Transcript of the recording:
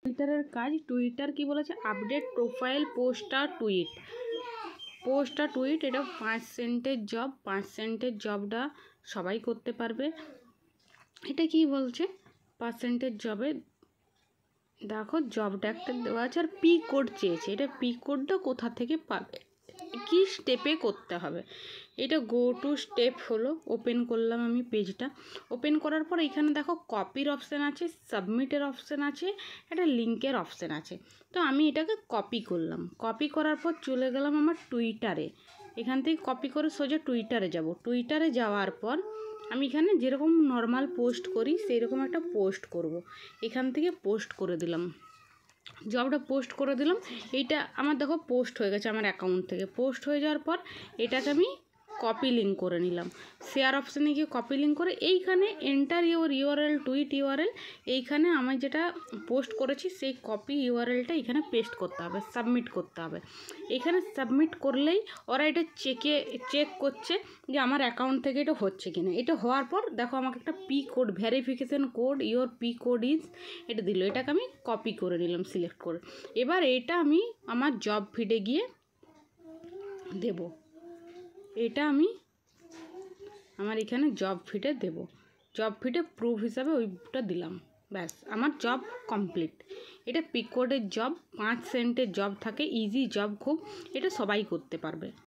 টুইটারের কাজ, টুইটার কি বলেছে, আপডেট প্রোফাইল পোস্ট আর টুইট, এটা 5 সেন্টের জব। 5 সেন্টের জবটা সবাই করতে পারবে। এটা কি বলছে, 5 সেন্টের জবে দেখো জবটা একটা দেওয়া আছে আর পি কোড চেয়েছে। এটা পি কোডটা কোথা থেকে পাবে, কি স্টেপে করতে হবে। এটা গো টু স্টেপ হলো। ওপেন করলাম আমি পেজটা। ওপেন করার পর এখানে দেখো কপির অপশান আছে, সাবমিটের অপশান আছে, একটা লিঙ্কের অপশান আছে। তো আমি এটাকে কপি করলাম। কপি করার পর চলে গেলাম আমার টুইটারে। এখান থেকে কপি করে সোজা টুইটারে যাব। টুইটারে যাওয়ার পর আমি এখানে যেরকম নর্মাল পোস্ট করি সেই রকম একটা পোস্ট করব। এখান থেকে পোস্ট করে দিলাম, জবটা পোস্ট করে দিলাম। এইটা আমার দেখো পোস্ট হয়ে গেছে আমার অ্যাকাউন্ট থেকে। পোস্ট হয়ে যাওয়ার পর এটাকে আমি কপি লিঙ্ক করে নিলাম। শেয়ার অপশানে গিয়ে কপি লিঙ্ক করে এইখানে এন্টার ইউআরএল, টুইট ইউআরএল, এইখানে আমি যেটা পোস্ট করেছি সেই কপি ইউআরএলটা এখানে পেস্ট করতে হবে, সাবমিট করতে হবে। এখানে সাবমিট করলেই ওরা এটা চেক করছে যে আমার অ্যাকাউন্ট থেকে এটা হচ্ছে কিনা। এটা হওয়ার পর দেখো আমাকে একটা P code, verification code, your P code is, এটা দিল। এটাকে আমি কপি করে নিলাম সিলেক্ট করে। এবার এটা আমি আমার জব ফিডে গিয়ে দেব। এটা আমি আমার এখানে জব ফিডে দেব। জব ফিডে প্রুফ হিসাবে ওইটা দিলাম। ব্যাস আমার জব কমপ্লিট। এটা পি কোডের জব, 5 সেন্টের জব থাকে, ইজি জব খুব, এটা সবাই করতে পারবে।